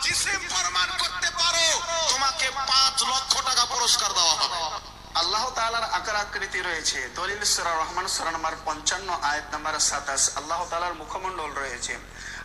হাদিসে প্রমাণ করতে পারো, তোমাকে 5 লক্ষ টাকা পুরস্কার দেওয়া হবে। আল্লাহ তাআলার আকার আকৃতি রয়েছে। দলিল সূরা রহমান সূরা নম্বর 55 আয়াত নম্বর 27। আল্লাহ তাআলার মুখমণ্ডল রয়েছে।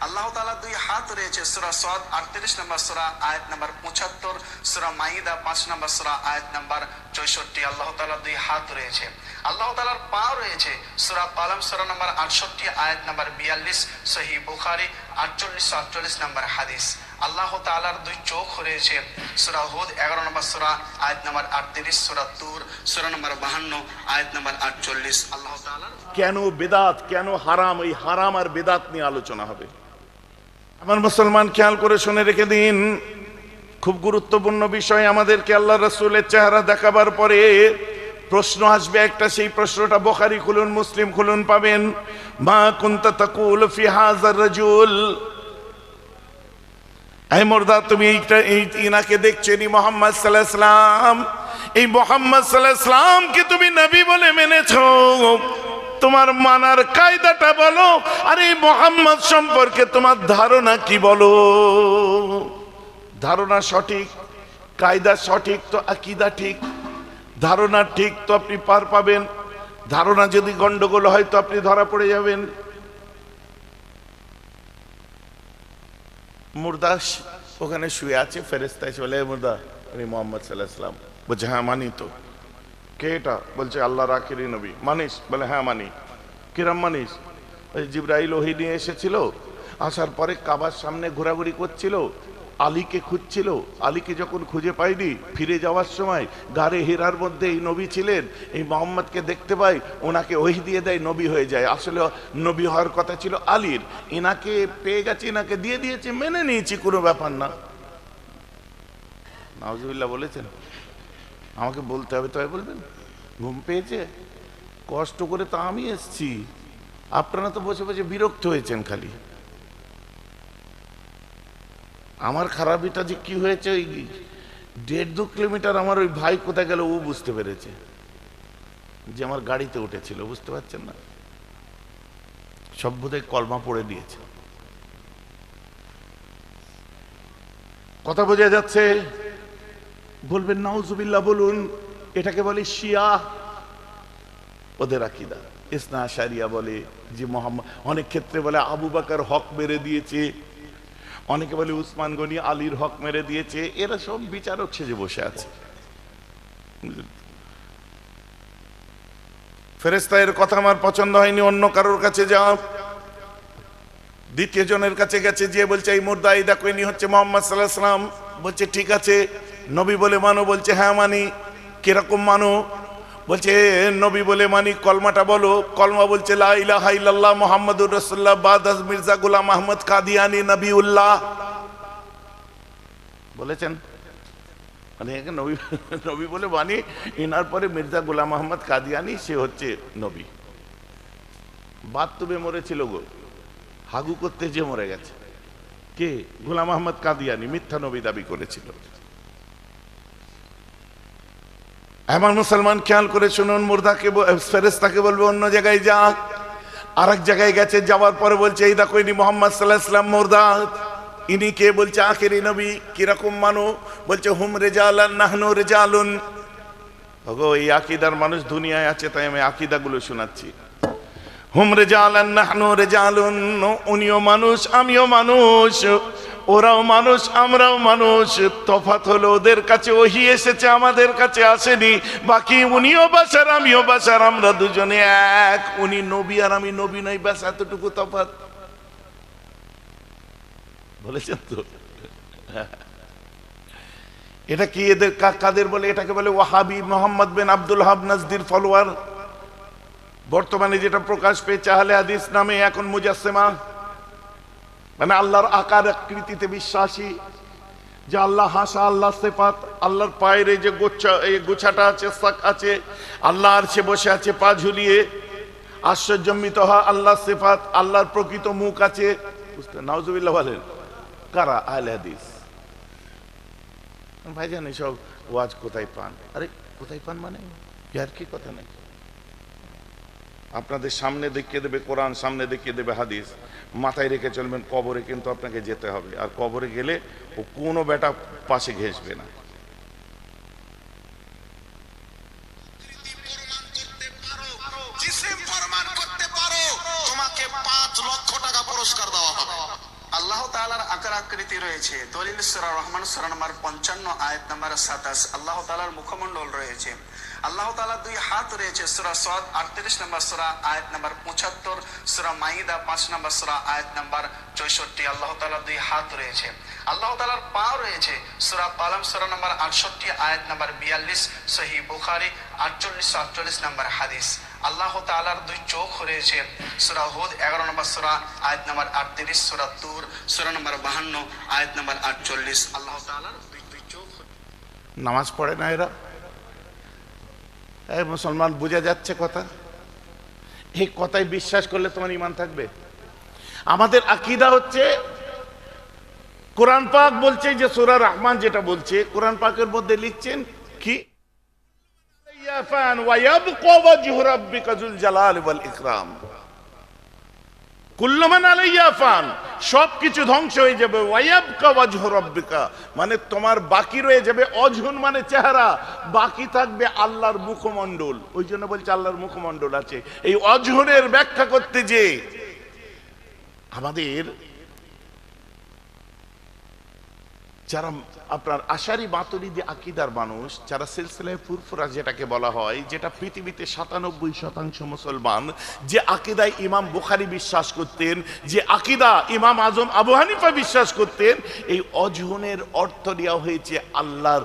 আল্লাহ তাআলার 2 হাত রয়েছে। সূরা সাদ 38 নম্বর সূরা আয়াত নম্বর 75, সূরা মাইদা 5 নম্বর সূরা আয়াত নম্বর 64। আল্লাহ তাআলার 2 হাত রয়েছে। আল্লাহ তাআলার পা রয়েছে। সূরা কলম সূরা নম্বর 68 আয়াত নম্বর 42, সহিহ বুখারী 4848 নম্বর হাদিস। আল্লাহ তাআলার 2 চোখ রয়েছে। সূরা হুদ 11 নম্বর সূরা আয়াত নম্বর 38, সূরা তুর সূরা নম্বর 52 আয়াত নম্বর 48। আল্লাহ তাআলার কেন বিদআত, কেন হারাম, এই হারাম আর বিদআত নিয়ে আলোচনা হবে। আমার মুসলমান খেয়াল করে শুনে রেখে দিন, খুব গুরুত্বপূর্ণ বিষয়। আমাদেরকে আল্লাহ রাসূলের চেহারা দেখাবার পরে প্রশ্ন আসবে একটা, সেই প্রশ্নটা বুখারী খুলুন, মুসলিম খুলুন, পাবেন। মা কুনতা তাকুল ফি হাযার রাজুল, এই মুর্দা তুমি ইনাকে দেখছেন, মুহাম্মদ সাল্লাল্লাহু আলাইহি ওয়াসাল্লাম, এই মুহাম্মদ সাল্লাল্লাহু আলাইহি ওয়াসাল্লামকে তুমি নবী বলে মেনেছো, তোমার মানার কায়দাটা বলো, আর এই মুহাম্মদ সম্পর্কে তোমার ধারণা কি বলো। ধারণা সঠিক, কায়দা সঠিক তো আকীদা ঠিক। ধারণা ঠিক তো আপনি পার পাবেন, ধারণা যদি গন্ডগোল হয় তো আপনি ধরা পড়ে যাবেন। মুর্দা ওখানে শুয়ে আছে, ফেরেশতা এসে বলে, মুর্দা আমি মুহাম্মদ সাল্লাল্লাহু আলাইহি ওয়াসাল্লাম। বলছে হ্যাঁ মানি। তো কে এটা? বলছে আল্লাহর আখিরি নবী। মানিস? বলে হ্যাঁ মানি। কিরম মানিস? ওই জিবরাইল ওহী নিয়ে এসেছিল, আসার পরে কাবার সামনে ঘোরাঘুরি করছিল, আলীকে খুঁজছিল, আলীকে যখন খুঁজে পাইনি, ফিরে যাওয়ার সময় গারে হীরার মধ্যে এই নবী ছিলেন, এই মোহাম্মদকে দেখতে পাই, ওনাকে ওহী দিয়ে দেয়, নবী হয়ে যায়। আসলে নবী হওয়ার কথা ছিল আলীর, এনাকে পেয়ে গেছে, এনাকে দিয়ে দিয়েছে, মেনে নিয়েছি, কোনো ব্যাপার না। নাউজুবিল্লাহ বলেছেন? আমাকে বলতে হবে তবে বলবেন? ঘুম পেয়েছে, কষ্ট করে তা আমি এসছি, আপনারা তো বসে বসে বিরক্ত হয়েছেন খালি। আমার খারাপিটা যে কি হয়েছে, ওই 1.5-2 কিলোমিটার আমার ওই ভাই কোথায় গেল ও বুঝতে পেরেছে, যে আমার গাড়িতে উঠেছিল, বুঝতে পারছেন না? সব বোধহয় কলমা পড়ে দিয়েছে। কথা বোঝা যাচ্ছে? বলবেন নাউজুবিল্লাহ বলুন। এটাকে বলে শিয়া, ওদের আকীদা। ইসনা আশারিয়া বলে যে মোহাম্মদ, অনেক ক্ষেত্রে বলে আবু বকর হক মেরে দিয়েছে, অনেকে বলে উসমান গনি আলীর হক মেরে দিয়েছে। এরা সব বিচারক সেজে বসে আছে। ফেরেশতা এর কথা আমার পছন্দ হয়নি, অন্য কারোর কাছে যাও। দ্বিতীয় জনের কাছে গেছে, যে বলছে এই মুর্দা, এই দেখো ইনি হচ্ছে মুহাম্মদ সাল্লাল্লাহু আলাইহি ওয়াসাল্লাম। বলছে ঠিক আছে, নবী বলে মানো? বলছে হ্যাঁ মানি। কিরকম মানো? বলছে নবী বলে মানি, কলমাটা বলো। কলমা বলছে লা ইলাহা ইল্লাল্লাহ মুহাম্মাদুর রাসূলুল্লাহ বাদাস মির্জা গোলাম আহমদ কাদিয়ানী নবিউল্লাহ। বলেছেন মানে নবী, নবী বলে মানি, এনার পরে মির্জা গোলাম আহমদ কাদিয়ানী, সে হচ্ছে নবী। বাথটুবে মরেছিল গো, হাগু করতে যে মরে গেছে। কে? গোলাম আহমদ কাদিয়ানী মিথ্যা নবী দাবি করেছিল। আমার মুসলমান খেয়াল করে শুনুন, মুর্দাকে ফেরেশতাকে বলবে অন্য জায়গায় যা। আর এক জায়গায় গেছে, যাওয়ার পরে বলছে এই দেখো ইনি মুহাম্মদ সাল্লাল্লাহু আলাইহি ওয়াসাল্লাম মুর্দা। ইনি কে? বলছে আখেরি নবী। কিরকম মানো? বলছে হুম রিজালান নাহনু রিজালুন। ওগো এই আকীদার মানুষ দুনিয়ায় আছে, তাই আমি আকীদাগুলো শোনাচ্ছি। হুম রিজালান নাহনু রিজালুন, উনিও মানুষ আমিও মানুষ, ওরাও মানুষ আমরাও মানুষ। তফাৎ হলো ওদের কাছে ওহী এসেছে, আমাদের কাছে আসেনি। বাকি উনিও বাশার আমিও বাশার, আমরা দুজনে এক। উনি নবী আর আমি নবী নই, ব্যাস এতটুকু তফাৎ। বলেছেন তো? এটা কি এদের কাদের বলে? এটাকে বলে ওয়াহাবি, মোহাম্মদ বিন আব্দুল ওয়াহাব নাজদির ফলোয়ার। বর্তমানে যেটা প্রকাশ পেয়েছে আহলে হাদিস নামে, এখন মুজাসসিমা, মানে আল্লাহর আকার আকৃতিতে বিশ্বাসী, যে আল্লাহ হাসা, আল্লাহ সিফাত, আল্লাহর পায়ের এই যে গোছাটা আছে, সাক আছে, আল্লাহ আরশে বসে আছে পা ঝুলিয়ে, আশ্চর্যজনিত হয় আল্লাহ সিফাত, আল্লাহর প্রকৃত মুখ আছে। বুঝতে নাউজুবিল্লাহ বলেন কারা? আহলে হাদিস। ভাইজান এসব ওয়াজ কোথায় পান? আরে কোথায় পান মানে ইয়ার কি কথা নেই। আপনাদের সামনে দেখিয়ে দেবে কোরআন, সামনে দেখিয়ে দেবে হাদিস। মাথায় রেখে চলবেন, কবরে কিন্তু আপনাকে যেতে হবে, আর কবরে গেলে ও কোনো বেটা পাশে ঘেঁষবে না। জিসিম প্রমাণ করতে পারো, তোমাকে 5 লক্ষ টাকা পুরস্কার দেওয়া হবে। আল্লাহ তাআলার আকার আকৃতি রয়েছে। দলিল সূরা রহমান সূরা নম্বর 55 আয়াত নম্বর 27। আল্লাহ তাআলার মুখমণ্ডল রয়েছে। আল্লাহ তাআলার 2 হাত রয়েছে। সূরা সাদ 38 নম্বর সূরা আয়াত নম্বর 75, সূরা মাইদা 5 নম্বর সূরা আয়াত নম্বর 64। আল্লাহ তাআলার 2 হাত রয়েছে। আল্লাহ তাআলার পা রয়েছে। সূরা কালাম সূরা নম্বর 68 আয়াত নম্বর 42, সহিহ বুখারী 48-48 নম্বর হাদিস। আল্লাহ তাআলার 2 চোখ রয়েছে। সূরা হুদ 11 নম্বর সূরা আয়াত নম্বর 38, সূরা তুর সূরা নম্বর 52 আয়াত নম্বর 48। আল্লাহ তাআলার 2 চোখ। নামাজ পড়ে না এরা? এই মুসলমান, বোঝা যাচ্ছে কথা? এই কথায় বিশ্বাস করলে তোমার ঈমান থাকবে? আমাদের আকীদা হচ্ছে, কোরআন পাক বলছে যে সূরা রহমান যেটা বলছে, কোরআন পাকের মধ্যে লিখছেন কি, ইয়াফান ওয়া ইয়াবকা ওয়াজহু রাব্বিকা যুল জালালি ওয়াল ইকরাম। কুল্লু মান আলাইহা ফান, সবকিছু ধ্বংস হয়ে যাবে। ওয়া ইয়াবকা ওয়াজহু রাব্বিকা মানে তোমার বাকি রয়ে যাবে, অজহুন মানে চেহারা, বাকি থাকবে আল্লাহর মুখমণ্ডল। ওই জন্য বলছে আল্লাহর মুখমণ্ডল আছে। এই অজহুনের ব্যাখ্যা করতে যে আমাদের যারা আপনার আশারি মাতুরিদি আকীদার মানুষ, যারা সিলসিলায়ে ফুরফুরা যেটাকে বলা হয়, যেটা পৃথিবীতে 97% মুসলমান যে আকীদায় ইমাম বুখারী বিশ্বাস করতেন, যে আকীদা ইমাম আজম আবু হানিফা বিশ্বাস করতেন, এই অজহুনের অর্থ দেওয়া হয়েছে আল্লাহর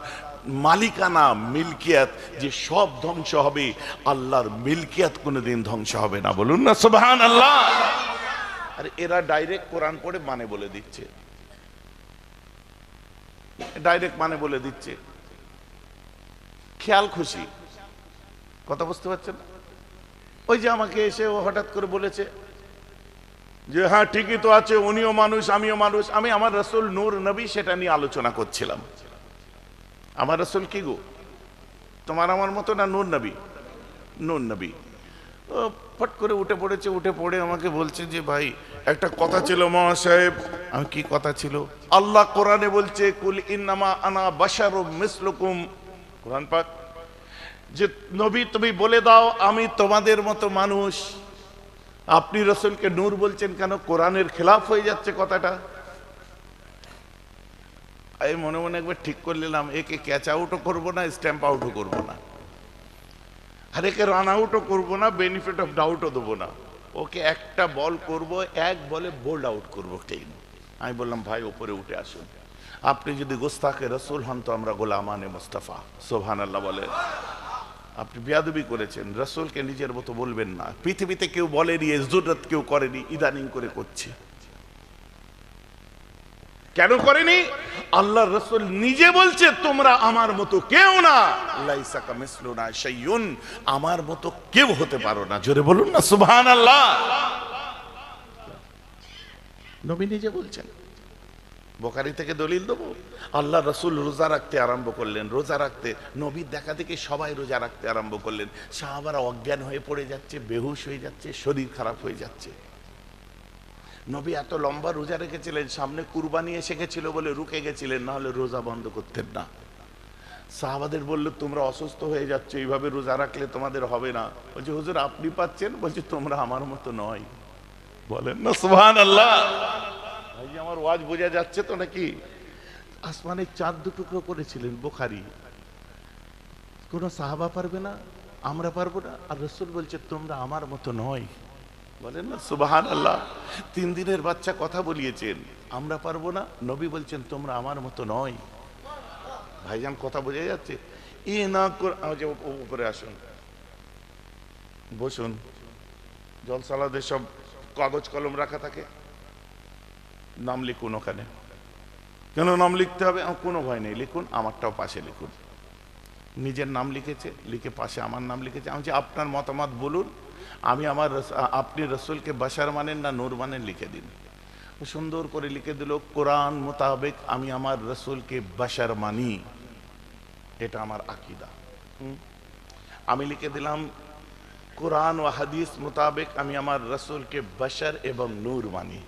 মালিকানা, মিলকিয়াত, যে সব ধ্বংস হবে, আল্লাহর মিলকিয়াত কোনোদিন ধ্বংস হবে না। বলুন না সুবহানাল্লাহ। আর এরা ডাইরেক্ট কোরআন পড়ে মানে বলে দিচ্ছে, ডাইরেক্ট মানে বলে দিচ্ছে, খেয়াল খুশি। কথা বুঝতে পারছেন? ওই যে আমাকে এসে ও হঠাৎ করে বলেছে যে হ্যাঁ ঠিকই তো আছে, উনিও মানুষ আমিও মানুষ। আমি আমার রাসূল নূর নবী সেটা নিয়ে আলোচনা করছিলাম। আমার রাসূল কি গো, তোমার আমার মতো না নূর নবী? নূর নবী। ও ফট করে উঠে পড়েছে, উঠে পড়ে আমাকে বলছে যে ভাই একটা কথা ছিল মহাসাহেব। আমি কি কথা ছিল? আল্লাহ কোরআনে বলছে কুল ইন্নামা আনা বাশারুম মিসলুকুম, কোরআন পাক, যে নবী তুমি বলে দাও আমি তোমাদের মতো মানুষ। আপনি রাসূলকে নূর বলছেন কেন? কোরআনের খেলাফ হয়ে যাচ্ছে কথাটা। আমি মনে মনে একবার ঠিক করে নিলাম, একে ক্যাচ আউটও করবো না, স্ট্যাম্প আউটও করবো না, আর একে রান আউটও করবো না, বেনিফিট অফ ডাউটও দেবো না। ওকে একটা বল করব, এক বলে বোল্ড আউট করবো টেন। আমি বললাম ভাই উপরে উঠে আসুন, আপনি যদি গোস্তাকে রসুল হন তো আমরা গোলামানে মুস্তাফা। সুবহানাল্লাহ বলে। আপনি বেয়াদবি করেছেন, রসুলকে নিজের মতো বলবেন না। পৃথিবীতে কেউ বলেনি, জুরত কেউ করেনি, ইদানিং করে করছে। কেন করেনি? আল্লাহর রাসূল নিজে বলছে তোমরা আমার মতো কেউ না, লাইসা কামিসলুনা শাইউন, আমার মতো কেউ হতে পারো না। জোরে বলুন না সুবহানাল্লাহ। নবী নিজে বলছেন। বুখারী থেকে দলিল দেবো। আল্লাহর রাসূল রোজা রাখতে আরম্ভ করলেন, রোজা রাখতে নবীর দেখা দেখি সবাই রোজা রাখতে আরম্ভ করলেন। সাহাবারা অজ্ঞান হয়ে পড়ে যাচ্ছে, বেহুশ হয়ে যাচ্ছে, শরীর খারাপ হয়ে যাচ্ছে। নবী এত লম্বা রোজা রেখেছিলেন, সামনে কুরবানি এসে গেছিল বলে রুকে গেছিলেন, না হলে রোজা বন্ধ করতেন না। সাহাবাদের বললো তোমরা অসুস্থ হয়ে যাচ্ছ, এইভাবে রোজা রাখলে তোমাদের হবে না। বলছে হুজুর আপনি পাচ্ছেন? বলছে তোমরা আমার মতো নয়। বলেন না সুবহানাল্লাহ। ভাই আমার ওয়াজ বোঝা যাচ্ছে তো নাকি? আসমানে চাঁদ দুটুকরো করেছিলেন বুখারী, কোন সাহাবা পারবে না, আমরা পারবো না। আর রাসূল বলছে তোমরা আমার মতো নয়। বলেন না সুবহানাল্লাহ। 3 দিনের বাচ্চা কথা বলিয়েছেন, আমরা পারবো না। নবী বলছেন তোমরা আমার মতো নয়। ভাইজান কথা বোঝা যাচ্ছে? এ না উপরে আসুন, বসুন। জলসালাদের সব কাগজ কলম রাখা থাকে, নাম লিখুন ওখানে। কেন নাম লিখতে হবে? কোনো ভয় নেই, লিখুন। আমারটাও পাশে লিখুন। নিজের নাম লিখেছে, লিখে পাশে আমার নাম লিখেছে। আমি আপনার মতামত বলুন। আমি আপনি রসুলকে বাশার মানেন না নূর মানেন লিখে দিন। সুন্দর করে লিখে দিল কোরআন মোতাবেক আমি আমার রসুলকে বাশার মানি, এটা আমার আকীদা। আমি লিখে দিলাম কোরআন ও হাদিস মোতাবেক আমি আমার রসুলকে বাশার এবং নূর মানি।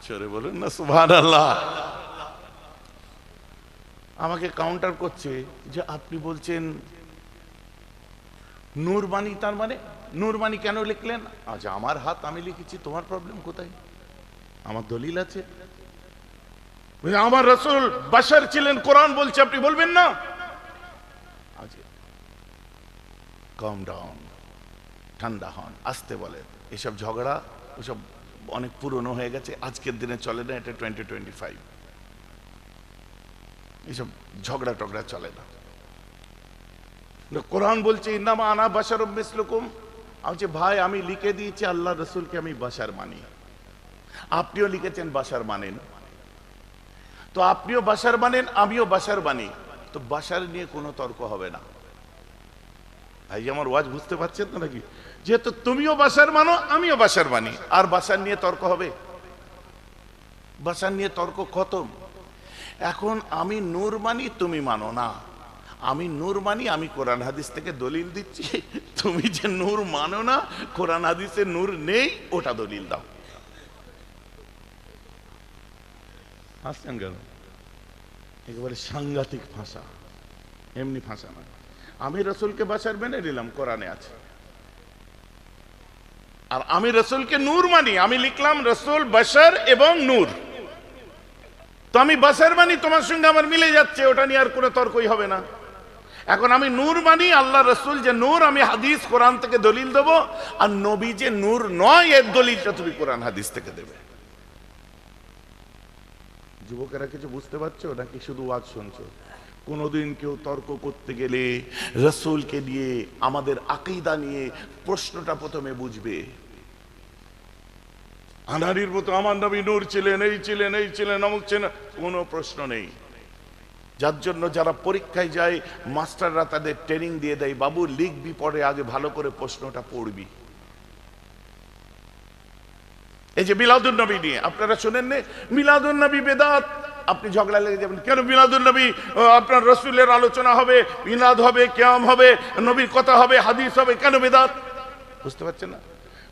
চোরে বলুন না সুবহানাল্লাহ। আমাকে কাউন্টার করছে যে আপনি বলছেন নূরবাণী, তার মানে নূরবাণী কেন লিখলেন? আচ্ছা, আমার হাত আমি লিখেছি, তোমার প্রবলেম কোথায়? আমার দলিল আছে। আমার রাসূল বাশার ছিলেন, কোরআন বলছে, আপনি বলবেন না? আচ্ছা, কাম ডাউন, ঠান্ডা হন, আসতে বলেন। এসব ঝগড়া ওসব অনেক পুরনো হয়ে গেছে, আজকের দিনে চলে না, এটা 2025। এসব ঝগড়া টগড়া চলে না। কোরআন বলছে ইন্নামা আনা বাশারুম মিসলুকুম। আমি বলছি ভাই, আমি লিখে দিয়েছি আল্লাহ রসুলকে আমি বাশার মানি, আপনিও লিখেছেন বাশার মানেন, তো আপনিও বাশার মানেন, আমিও বাশার মানি, তো বাশার নিয়ে কোনো তর্ক হবে না। ভাই আমার ওয়াজ বুঝতে পারছেন তো নাকি? যেহেতু তুমিও বাশার মানো, আমিও বাশার মানি, আর বাশার নিয়ে তর্ক হবে? বাশার নিয়ে তর্ক খতম। এখন আমি নূর মানি, তুমি মানো না। আমি নূর মানি, আমি কোরআন হাদিস থেকে দলিল দিচ্ছি, তুমি যে নূর মানো না, কোরআন হাদিসে নূর নেই, ওটা দলিল দাও। হাসছেন কেন? একেবারে সাংঘাতিক ভাষা, এমনি ভাষা না। আমি রসুলকে বাশার মেনে নিলাম, কোরআনে আছে, আর আমি রসুলকে নূর মানি, আমি লিখলাম রসুল বাশার এবং নূর, তো আমি বাশার মানি, তোমার সঙ্গে আমার মিলে যাচ্ছে, ওটা নিয়ে আর কোনো তর্কই হবে না। এখন আমি নূর মানি, আল্লাহ রসুল যে নূর, আমি হাদিস কোরআন থেকে দলিল দেবো, আর নবী যে নূর নয়, এর দলিলটা তুমি কোরআন হাদিস থেকে দেবে। যুবকেরা কিছু বুঝতে পারছো নাকি শুধু ওয়াজ শুনছো? কোনোদিন কেউ তর্ক করতে গেলে রসুলকে নিয়ে, আমাদের আকীদা নিয়ে প্রশ্নটা প্রথমে বুঝবে। আনারির মতো আমার নবী নূর ছিলেন, এই ছিলেন, এই ছিলেন, অমুক ছিলেন, কোনো প্রশ্ন নেই। যার জন্য যারা পরীক্ষায় যায়, মাস্টাররা তাদের ট্রেনিং দিয়ে দেয়, বাবু লিখবি, পরে আগে ভালো করে প্রশ্নটা পড়বি। এই যে মিলাদুন নবী নিয়ে আপনারা শোনেন না, মিলাদুন নবী বেদাত, আপনি ঝগড়া লেগে যাবেন, কেন মিলাদুন নবী? আপনার রসুলের আলোচনা হবে, মিলাদ হবে, কিয়াম হবে, নবীর কথা হবে, হাদিস হবে, কেন বেদাত? বুঝতে পারছেন না?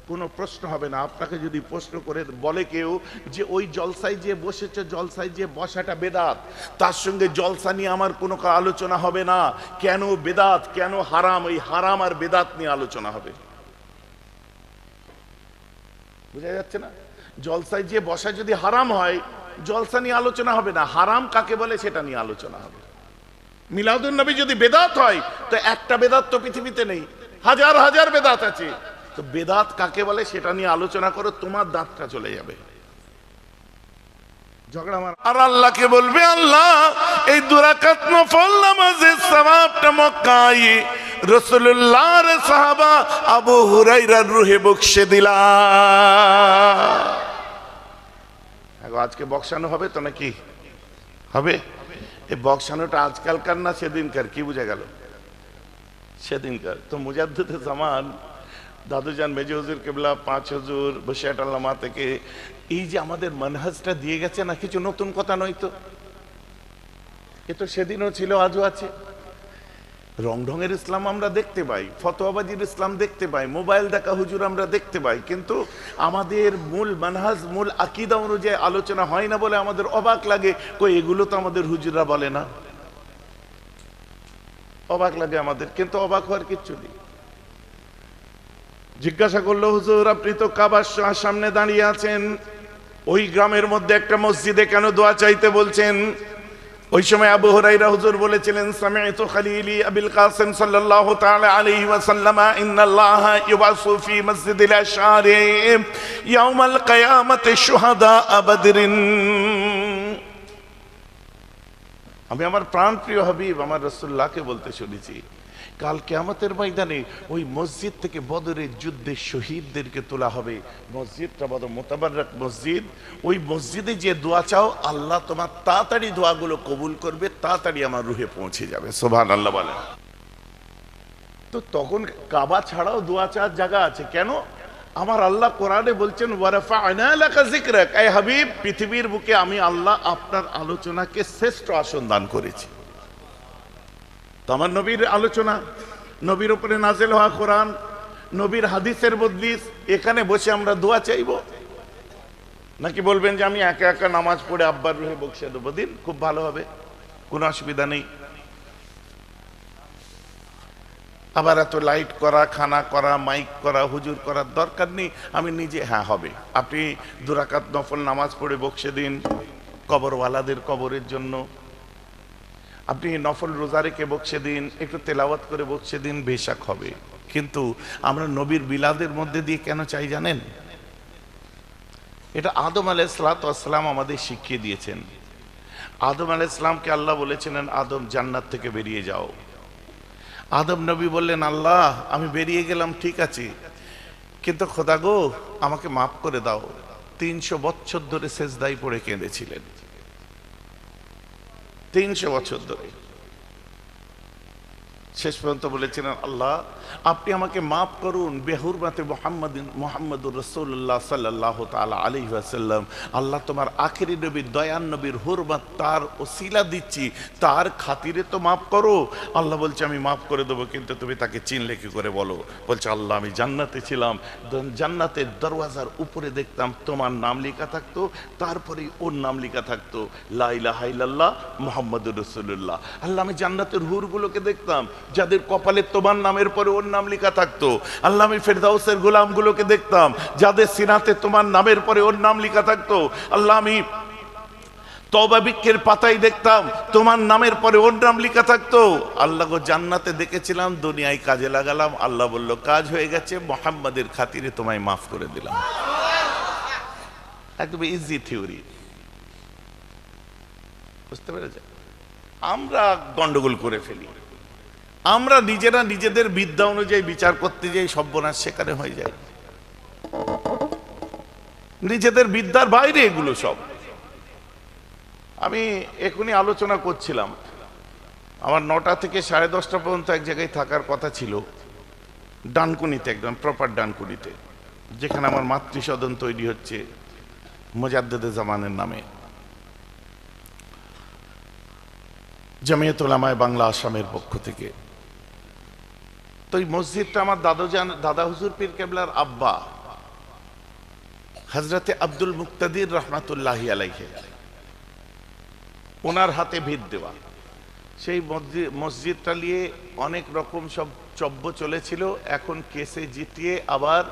কোনো প্রশ্ন হবে না। আপনাকে যদি প্রশ্ন করে বলে কেউ যে ওই জলসায় যে বসেছে, জলসায় যে বসাটা বেদাত, তার সঙ্গে জলসা নিয়ে আমার কোনো আলোচনা হবে না, কেন বেদাত, কেন হারাম, এই হারাম আর বেদাত নিয়ে আলোচনা হবে। বুঝা যাচ্ছে না? জলসায় যে বসা যদি হারাম হয়, জলসা নিয়ে আলোচনা হবে না, হারাম কাকে বলে সেটা নিয়ে আলোচনা হবে। মিলাদুন নবী যদি বেদাত হয়, তো একটা বেদাত তো পৃথিবীতে নেই, হাজার হাজার বেদাত আছে, তো বেদাত কাকে বলে সেটা নিয়ে আলোচনা করো, তোমার দাঁতটা চলে যাবে। ঝগড়া মার। আর আল্লাহকে বলবে, আল্লাহ এই দুরাকাত নফল নামাজের সওয়াবটা মক্কায় রাসূলুল্লাহর সাহাবা আবু হুরায়রার রূহে বখশে দিলা। আজকে বক্সানো হবে তো নাকি? হবে? এই বক্সানোটা আজকালকার না সেদিনকার? কি বুঝা গেল? সেদিনকার। তো মুজাদ্দিদে জামান দাদুজান মেজে হুজুর কেবলা, 5 হুজুর বসিয়াটাল্লামা থেকে এই যে আমাদের মানহাজটা দিয়ে গেছে না, কিছু নতুন কথা নয় তো, এ তো সেদিনও ছিল, আজও আছে। রং ঢঙের ইসলাম আমরা দেখতে পাই, ফতোয়াবাজির ইসলাম দেখতে পাই, মোবাইল দেখা হুজুর আমরা দেখতে পাই, কিন্তু আমাদের মূল মানহাজ, মূল আকীদা অনুযায়ী আলোচনা হয় না বলে আমাদের অবাক লাগে। কই এগুলো তো আমাদের হুজুররা বলে না, অবাক লাগে আমাদের, কিন্তু অবাক হওয়ার কিচ্ছু নেই। জিজ্ঞাসা করলো, হুজুর আপনি তো কাবার সামনে দাঁড়িয়ে আছেন, ওই গ্রামের মধ্যে একটা মসজিদে কেন দোয়া চাইতে বলছেন? ওই সময় আবু হুরায়রা হুজুর বলেছিলেন, সামি'তু খালিলি আবুল কাসিম সাল্লাল্লাহু তাআলা আলাইহি ওয়াসাল্লাম ইন্নাল্লাহা ইউবাসু ফি মসজিদিল আশআরি ইয়াউমাল কিয়ামাতি শুহাদা বদরিন। আমি আমার প্রাণপ্রিয় হাবিব আমার রাসূলুল্লাহকে বলতে শুনেছি, কাল কিয়ামতের ময়দানে ওই মসজিদ থেকে বদরের যুদ্ধে শহীদদেরকে তোলা হবে। মসজিদটা বড় মুতাবাররাক মসজিদ, ওই মসজিদে যে দোয়া চাও আল্লাহ তোমার তাড়াতাড়ি দোয়াগুলো কবুল করবে, তাড়াতাড়ি আমার রুহে পৌঁছে যাবে। সুবহানাল্লাহ বলেন। তো তখন কাবা ছাড়াও দোয়া চাওয়ার জায়গা আছে, কেন? আমার আল্লাহ কোরআনে বলছেন, ওয়ারাফা'না লাকা যিকরাক, এ হাবিব পৃথিবীর বুকে আমি আল্লাহ আপনার আলোচনাকে শ্রেষ্ঠ আসন দান করেছি। আমার নবীর আলোচনা, নবীর উপরে নাজেল হওয়া কোরআন, নবীর হাদিসের মজলিস, এখানে বসে আমরা দোয়া চাইব? নাকি বলবেন যে আমি একা একা নামাজ পড়ে আব্বার রুহে বকশে দেবো? দিন, খুব ভালো হবে, কোনো অসুবিধা নেই। আবার এত লাইট করা, খানা করা, মাইক করা, হুজুর করার দরকার নেই। আমি নিজে, হ্যাঁ হবে, আপনি 2 রাকাত নফল নামাজ পড়ে বকশে দিন কবরওয়ালাদের কবরের জন্য। আপনি নফল রোজা রেখে বকশে দিন, একটু তেলাওয়াত করে বকশে দিন, বেশাক হবে। কিন্তু আমরা নবীর বিলাদের মধ্যে দিয়ে কেন চাই জানেন? এটা আদম আলাইহিসসালাম আমাদের শিখিয়ে দিয়েছেন। আদম আলাইহিসসালামকে আল্লাহ বলেছিলেন, আদম জান্নাত থেকে বেরিয়ে যাও। আদম নবী বললেন, আল্লাহ আমি বেরিয়ে গেলাম ঠিক আছে, কিন্তু খোদা গো আমাকে মাফ করে দাও। 300 বছর ধরে সেজদায় পড়ে কেঁদেছিলেন, 300 বছর ধরে। শেষ পর্যন্ত বলেছিলেন, আল্লাহ আপনি আমাকে মাফ করুন বেহুরমাতে মুহাম্মদুর রাসূলুল্লাহ সাল্লাল্লাহু তাআলা আলাইহি ওয়াসাল্লাম। আল্লাহ তোমার আখেরি নবীর, দয়ান নবীর হুরমত, তার ওসিলা দিচ্ছি, তার খাতিরে তো মাফ করো। আল্লাহ বলছে আমি মাফ করে দেবো, কিন্তু তুমি তাকে চিনলে কি করে বলো? বলছে, আল্লাহ আমি জান্নাতে ছিলাম, জান্নাতের দরওয়াজার উপরে দেখতাম তোমার নাম লেখা থাকতো, তারপরে ওর নাম লেখা থাকতো লা ইলাহা ইল্লাল্লাহ মুহাম্মাদুর রাসূলুল্লাহ। আল্লাহ আমি জান্নাতের হুরগুলোকে দেখতাম যাদের কপালে তোমার নামের পরে ওর নাম লেখা থাকতো। আল্লাহ আমি ফেরদাউসের গোলামগুলোকে দেখতাম যাদের সিনাতে তোমার নামের পরে ওর নাম লেখা থাকতো। আল্লাহ আমি তওবা বৃক্ষের পাতায় দেখতাম তোমার নামের পরে ওর নাম লেখা থাকতো। আল্লাহ গো জান্নাতে দেখেছিলাম, দুনিয়ায় কাজে লাগালাম। আল্লাহ বলল কাজ হয়ে গেছে, মুহাম্মাদের খাতিরে তোমায় মাফ করে দিলাম। একদম ইজি থিওরি, বুঝতে পেরেছে? আমরা গন্ডগোল করে ফেলি, আমরা নিজেরা নিজেদের বিদ্যা অনুযায়ী বিচার করতে যাই, সর্বনাশ সেখানে হয়ে যায়। নিজেদের বিদ্যার বাইরে এগুলো সব। আমি এখনই আলোচনা করছিলাম, আমার 9টা থেকে 10:30 পর্যন্ত এক জায়গায় থাকার কথা ছিল, ডানকুনিতে, একদম প্রপার ডানকুনিতে, যেখানে আমার মাতৃসদন তৈরি হচ্ছে মুজাদ্দেদে জামানের নামে, জামিয়াতুল উলামায়ে বাংলা আসামের পক্ষ থেকে। তো এই মসজিদটা আমার দাদা হুজুর পীর কেবলার আব্বা হযরতে আব্দুল মুক্তাদির রহমাতুল্লাহি আলাইহি, ওনার হাতে ভিত দেওয়া। সেই মসজিদটা নিয়ে অনেক রকম সব চব্য চলেছিল, এখন কেসে জিতিয়ে আবার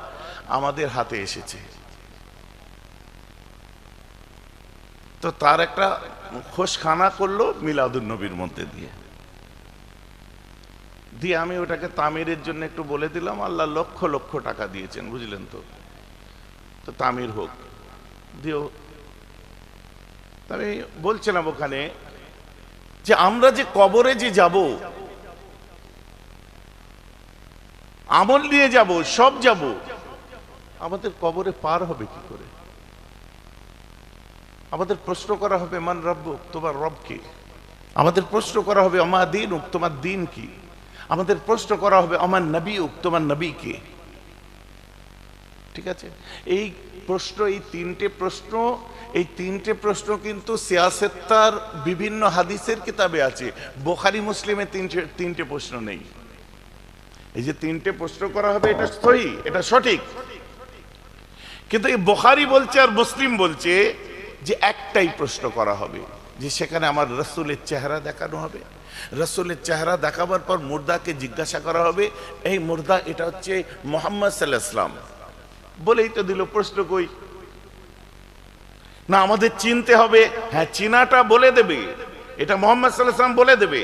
আমাদের হাতে এসেছে। তো তার একটা খোশখানা করলো মিলাদুন নবীর মধ্যে দিয়ে আমি ওটাকে তামিরের জন্য একটু বলে দিলাম। আল্লাহ লক্ষ লক্ষ টাকা দিয়েছেন, বুঝলেন তো? তো তামির হোক দিও। আমি বলছিলাম ওখানে যে আমরা যে কবরে যে যাব, আমল নিয়ে যাব, সব যাব, আমাদের কবরে পার হবে কি করে? আমাদের প্রশ্ন করা হবে মান রব্বুক, তোমার রব কি? আমাদের প্রশ্ন করা হবে আমা দীনুক, তোমার দিন কি? আমাদের প্রশ্ন করা হবে আমার নবীউক, তোমার নবী কে? ঠিক আছে? এই প্রশ্ন, এই 3টে প্রশ্ন, এই 3টে প্রশ্ন কিন্তু সিয়াসেত্তার বিভিন্ন হাদিসের কিতাবে আছে। বুখারী মুসলিমে 3টে প্রশ্ন নেই। এই যে 3টে প্রশ্ন করা হবে, এটা সহি, এটা সঠিক, কিন্তু এই বুখারী বলছে আর মুসলিম বলছে যে একটাই প্রশ্ন করা হবে, যে সেখানে আমার রাসূলের চেহারা দেখানো হবে। রাসূলের চেহারা দেখাবার পর মুর্দাকে জিজ্ঞাসা করা হবে, এই মুর্দা এটা হচ্ছে মুহাম্মদ সাল্লাল্লাহু আলাইহি ওয়াসাল্লাম, বলেই তো দিল, প্রশ্ন কই? না আমাদের চিনতে হবে, হ্যাঁ চিনাটা বলে দেবে, এটা মুহাম্মদ সাল্লাল্লাহু আলাইহি ওয়াসাল্লাম বলে দেবে।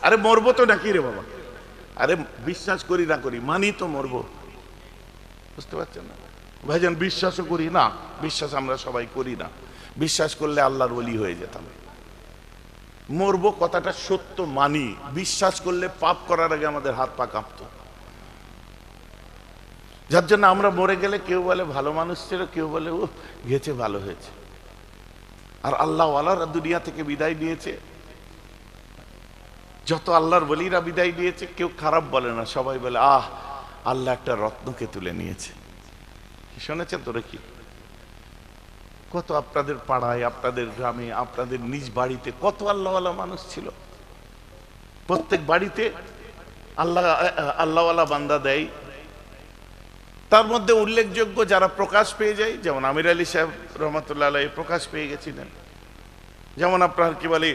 আরে মরবো তো নাকি রে বাবা? আরে বিশ্বাস করি না করি, মানি তো মরবো, বুঝতে পারছেন না ভাইজান? বিশ্বাসও করি না, বিশ্বাস আমরা সবাই করি না। বিশ্বাস করলে আল্লাহর ওলি হয়ে যেতাম। মরবো কথাটা সত্য মানি, বিশ্বাস করলে পাপ করার আগে আমাদের হাত পা কাঁপতো। যার জন্য আমরা মরে গেলে কেউ বলে ভালো মানুষ ছিল, কেউ বলে ও গেছে ভালো হয়েছে। আর আল্লাহ ওয়ালারা দুনিয়া থেকে বিদায় নিয়েছে, যত আল্লাহর ওলিরা বিদায় নিয়েছে, কেউ খারাপ বলে না, সবাই বলে আহ আল্লাহ একটা রত্নকে তুলে নিয়েছে। শুনেছেন তোরা কি? কত আপনাদের পাড়ায়, আপনাদের গ্রামে, আপনাদের নিজ বাড়িতে কত আল্লাহওয়ালা মানুষ ছিল। প্রত্যেক বাড়িতে আল্লাহওয়ালা বান্দা দেয়, তার মধ্যে উল্লেখযোগ্য যারা প্রকাশ পেয়ে যায়, যেমন আমির আলী সাহেব রহমতুল্লাহ আলাইহি প্রকাশ পেয়ে গেছিলেন, যেমন আপনার কি বলে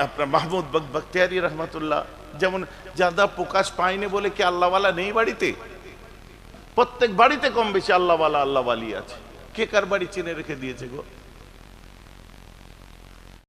আপনার মাহমুদ বখতিয়ারি রহমতুল্লাহ, যেমন যারা প্রকাশ পায়নি বলে কি আল্লাহওয়ালা নেই বাড়িতে? প্রত্যেক বাড়িতে কম বেশি আল্লাহওয়ালা আল্লাহওয়ালি আছে। কে কার বাড়ি চিনে রেখে দিয়েছে গো?